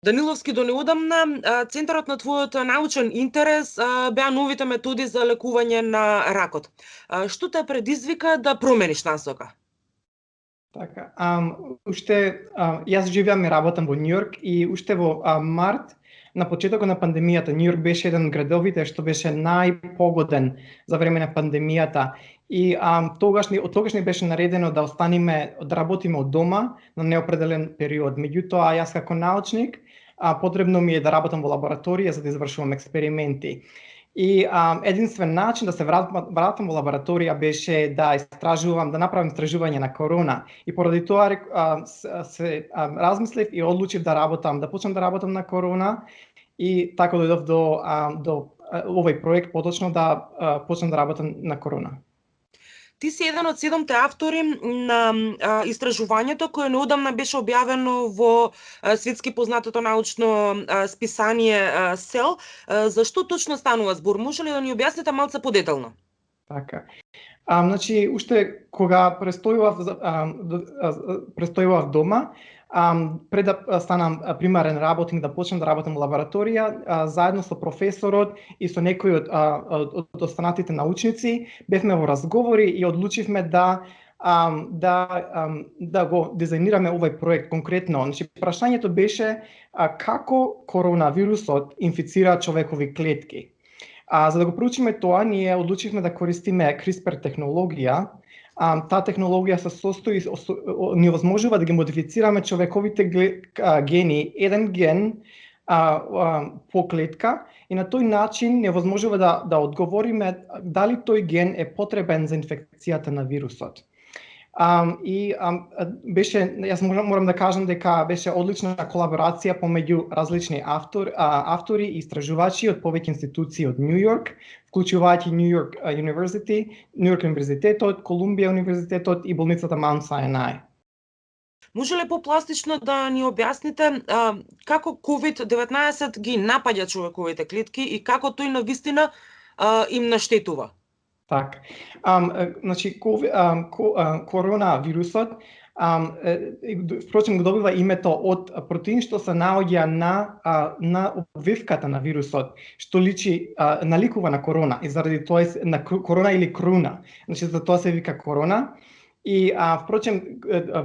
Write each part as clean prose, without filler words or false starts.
Даниловски, до неодамна центарот на твојот научен интерес беа новите методи за лекување на ракот. Што те предизвика да промениш насока? Така, јас живеам и работам во Њујорк и уште во март, на почетокот на пандемијата, Њујорк беше еден од градовите што беше најпогоден за време на пандемијата. И од тогаш ни беше наредено да останеме, да работиме од дома на неопределен период. Меѓутоа, јас како научник, потребно ми е да работам во лабораторија за да извршувам експерименти. И единствен начин да се вратам во лабораторија беше да истражувам, да направам истражување на корона. И поради тоа се размислив и одлучив да почнам да работам на корона и така дојдов до овој проект, поточно да почнам да работам на корона. Ти си еден од 7 автори на истражувањето кое неодамна беше објавено во светски познатото научно списание Cell. Зашто точно станува збор? Може ли да ни објасните малце подетално? Така. Значи, уште кога престојував дома, пред да станам примарен работник, да почнам да работам во лабораторија, заедно со професорот и со некои од останатите научници, бевме во разговори и одлучивме да го дизајнираме овој проект конкретно. Значи, прашањето беше како коронавирусот инфицира човекови клетки. За да го проучиме тоа, ние одлучивме да користиме CRISPR технологија. Таа технологија се состои, ни овозможува да ги модифицираме човековите гени, еден ген по клетка, и на тој начин ни овозможува да одговориме дали тој ген е потребен за инфекцијата на вирусот. Јас морам да кажам дека беше одлична колаборација помеѓу различни автори и истражувачи од повеќе институции од Њујорк, вклучувајќи Њујорк универзитетот, Колумбија универзитетот и болницата Маунт Сајнај. Може ли попластично да ни објасните како COVID-19 ги напаѓа човековите клетки и како тој навистина им наштетува? Така. Значи, коронавирусот, впрочем, го добива името од протеин што се наоѓа на обвивката на вирусот, што личи, наликува на корона, и заради тоа на корона или круна. Значи, за тоа се вика корона. И впрочем,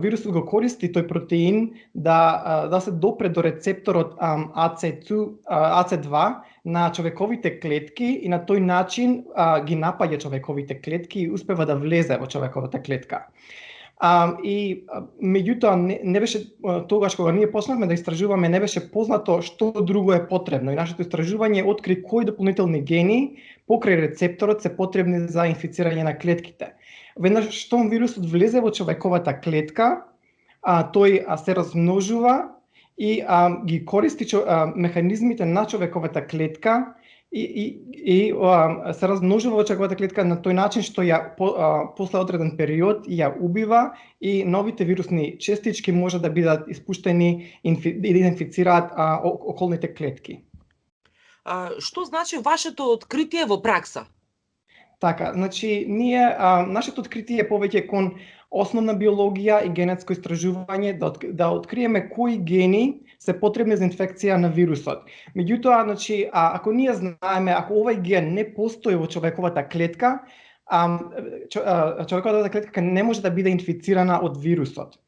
вирусот го користи тој протеин да се допре до рецепторот AC2 на човековите клетки и на тој начин ги напаѓа човековите клетки и успева да влезе во човековата клетка. И меѓутоа не беше тогаш кога ние почнавме да истражуваме, не беше познато што друго е потребно, и нашето истражување откри кои дополнителни гени покрај рецепторот се потребни за инфицирање на клетките. Веднаш штом вирусот влезе во човековата клетка, тој се размножува и ги користи механизмите на човековата клетка и се размножува во човековата клетка на тој начин што после одреден период ја убива и новите вирусни честички може да бидат испуштени и да инфицираат околните клетки. Што значи вашето откритие во пракса? Така, значи, нашето откритие е повеќе кон основна биологија и генетско истражување, да откриеме кои гени се потребни за инфекција на вирусот. Меѓутоа, значи, ако ние знаеме, ако овој ген не постои во човековата клетка, човековата клетка не може да биде инфицирана од вирусот.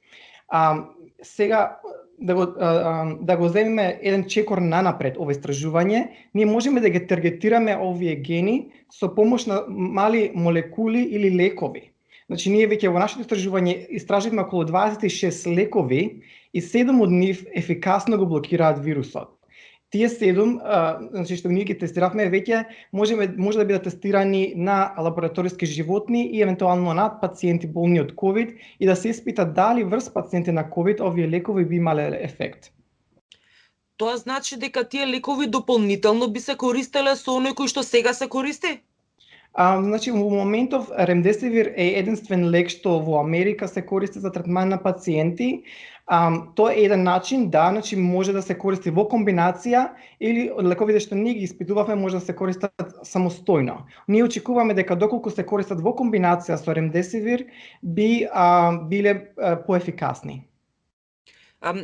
Сега, да го земеме еден чекор нанапред ова истражување, ние можеме да ги таргетираме овие гени со помош на мали молекули или лекови. Значи, ние веќе во нашето истражување истраживме околу 26 лекови и 7 од нив ефикасно го блокираат вирусот. Тие 7, значи што ние ги тестиравме, веќе може да бидат тестирани на лабораториски животни и евентуално на пациенти болни од COVID и да се испита дали врз пациенти на COVID овие лекови би имале ефект. Тоа значи дека тие лекови дополнително би се користеле со оној кој што сега се користи? Значи, во моментов ремдесивир е единствен лек што во Америка се користи за третман на пациенти. Тоа е еден начин, значи може да се користи во комбинација или лековите што ние ги испитувавме може да се користат самостојно. Ние очекуваме дека доколку се користат во комбинација со ремдесивир би биле поефикасни.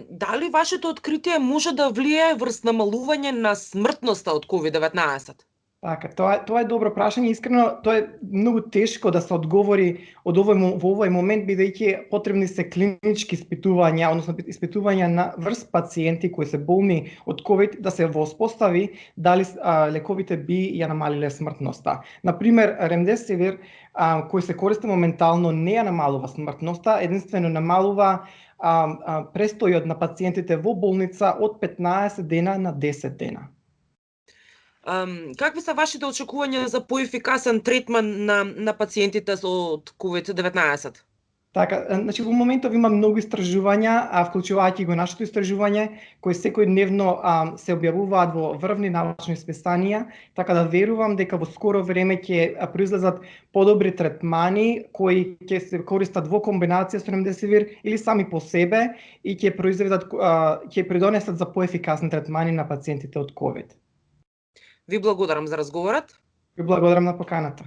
Дали вашето откритие може да влие врз намалување на смртноста од COVID-19? Така, тоа е добро прашање. Искрено, тоа е многу тешко да се одговори во овој момент, бидејќи потребни се клинички испитувања, односно испитувања на врз пациенти кои се болни од ковид, да се воспостави дали лековите би ја намалиле смртноста. Например, ремдесивир, кој се користи моментално, не ја намалува смртноста, единствено намалува престојот на пациентите во болница од 15 дена на 10 дена. Какви се вашите очекувања за поефикасен третман на пациентите од COVID-19? Така, значи во моментов има многу истражувања, вклучувајќи го нашето истражување, кои секојдневно се објавуваат во врвни научни списанија, така да верувам дека во скоро време ќе произлезат подобри третмани кои ќе се користат во комбинација со ремдесивир или сами по себе и ќе ќе придонесат за поефикасни третмани на пациентите од ковид. Ви благодарам за разговорот. Ви благодарам на поканата.